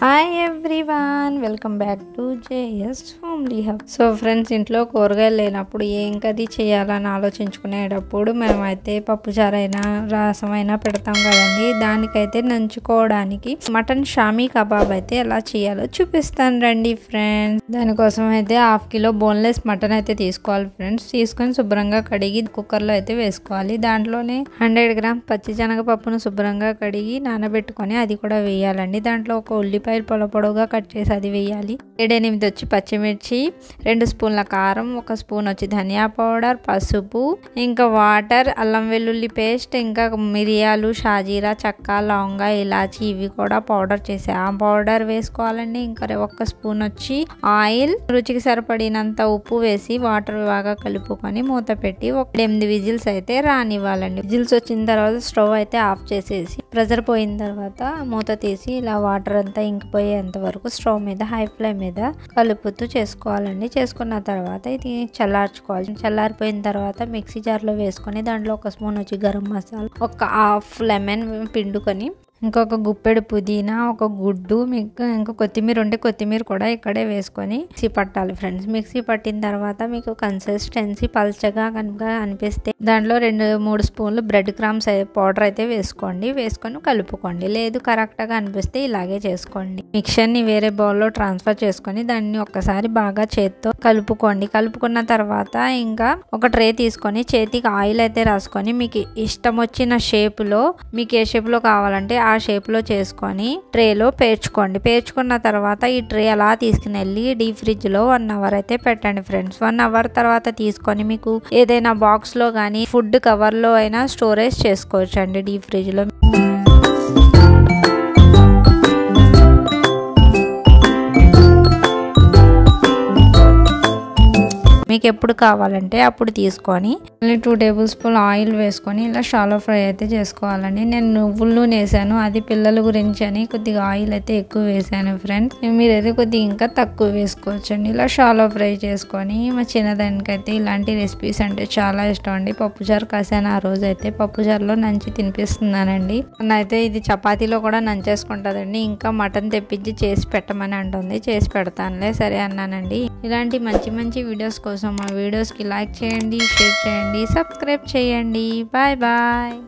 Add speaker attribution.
Speaker 1: Hi everyone, welcome back to JS homely hub. So friends, ఇంట్లో కూరగాయలు లేనప్పుడు ఏం కది చేయాలని ఆలోచించుకునేటప్పుడు మేమైతే పప్పుచారైనా రసం అయినా పెడతాం కదండి. దానికైతే నంచుకోవడానికి మటన్ షామీ కబాబ్ అయితే ఎలా చేయాలో చూపిస్తాను రండి ఫ్రెండ్స్. దానికోసం అయితే 1/2 కిలో బోన్లెస్ మటన్ అయితే తీసుకోవాలి ఫ్రెండ్స్. తీసుకొని శుభ్రంగా కడిగి కుక్కర్లో అయితే వేసుకోవాలి. దాంట్లోనే 100 గ్రామ్ పచ్చిశనగపప్పును శుభ్రంగా కడిగి నానబెట్టుకొని అది కూడా వేయాలండి. దాంట్లో ఒక ఉల్లిపాయలు పొడవుగా కట్ చేసి అది వేయాలి. 7-8 వచ్చి పచ్చిమిర్చి, 2 స్పూన్ల కారం, 1 స్పూన్ వచ్చి ధనియా పౌడర్, పసుపు, ఇంకా వాటర్, అల్లం వెల్లుల్లి పేస్ట్, ఇంకా మిరియాలు, షాజీరా, చెక్క, లవంగ, ఇలాచి ఇవి కూడా పౌడర్ చేసి ఆ పౌడర్ వేసుకోవాలండి. ఇంకా 1 స్పూన్ వచ్చి ఆయిల్, రుచికి సరిపడినంత ఉప్పు వేసి వాటర్ బాగా కలుపుకొని మూత పెట్టి 8 విజిల్స్ అయితే రానివ్వాలండి. విజిల్స్ వచ్చిన తర్వాత స్టవ్ అయితే ఆఫ్ చేసేసి ప్రెజర్ పోయిన తర్వాత మూత తీసి ఇలా వాటర్ అంతా ఇంకిపోయేంత వరకు స్టవ్ మీద హై ఫ్లేమ్ మీద కలుపుతూ చేసుకోవాలండి. చేసుకున్న తర్వాత ఇది చల్లార్చుకోవాలి. చల్లారిపోయిన తర్వాత మిక్సీ జార్లో వేసుకొని దాంట్లో 1 స్పూన్ వచ్చి గరం మసాలా, 1/2 లెమన్ పిండుకొని, ఇంకొక గుప్పెడు పుదీనా, 1 గుడ్డు, మీకు ఇంకా కొత్తిమీర ఉంటే కొత్తిమీర కూడా ఇక్కడే వేసుకొని మిక్సీ పట్టాలి ఫ్రెండ్స్. మిక్సీ పట్టిన తర్వాత మీకు కన్సిస్టెన్సీ పల్చగా కనుక అనిపిస్తే దాంట్లో 2-3 స్పూన్లు బ్రెడ్ క్రమ్స్ పౌడర్ అయితే వేసుకోండి. వేసుకొని కలుపుకోండి. లేదు కరెక్ట్గా అనిపిస్తే ఇలాగే చేసుకోండి. మిక్చర్ని వేరే బౌల్లో ట్రాన్స్ఫర్ చేసుకొని దాన్ని ఒక్కసారి బాగా చేత్తో కలుపుకోండి. కలుపుకున్న తర్వాత ఇంకా ఒక ట్రే తీసుకొని చేతికి ఆయిల్ అయితే రాసుకొని మీకు ఇష్టం వచ్చిన షేపులో, మీకు ఏ షేప్లో కావాలంటే ఆ షేప్లో చేసుకొని ట్రేలో పేర్చుకోండి. పేర్చుకున్న తర్వాత ఈ ట్రే అలా తీసుకుని వెళ్ళి డీప్ ఫ్రిడ్జ్లో 1 అవర్ అయితే పెట్టండి ఫ్రెండ్స్. 1 అవర్ తర్వాత తీసుకొని మీకు ఏదైనా బాక్స్లో కానీ ఫుడ్ కవర్లో అయినా స్టోరేజ్ చేసుకోవచ్చు అండి డీప్ ఫ్రిడ్జ్లో. మీకు ఎప్పుడు కావాలంటే అప్పుడు తీసుకొని 2 టేబుల్ స్పూన్ ఆయిల్ వేసుకొని ఇలా షాలో ఫ్రై అయితే చేసుకోవాలండి. నేను నువ్వుల నూనె వేసాను, అది పిల్లల గురించి అని కొద్దిగా ఆయిల్ అయితే ఎక్కువ వేసాను ఫ్రెండ్స్. మీరైతే కొద్దిగా ఇంకా తక్కువ వేసుకోవచ్చండి. ఇలా షాలో ఫ్రై చేసుకొని మా చిన్నదానికైతే ఇలాంటి రెసిపీస్ అంటే చాలా ఇష్టం అండి. పప్పుచారు కాసాను ఆ రోజు అయితే పప్పుచారులో నంచి తినిపిస్తున్నానండి. అయితే ఇది చపాతీలో కూడా నంచేసుకుంటుందండి. ఇంకా మటన్ తెప్పించి చేసి పెట్టమని అంటుంది. చేసి పెడతానులే సరే అన్నానండి. ఇలాంటి మంచి వీడియోస్ కోసం మా వీడియోస్కి లైక్ చేయండి, షేర్ చేయండి, సబ్స్క్రైబ్ చేయండి. Bye bye.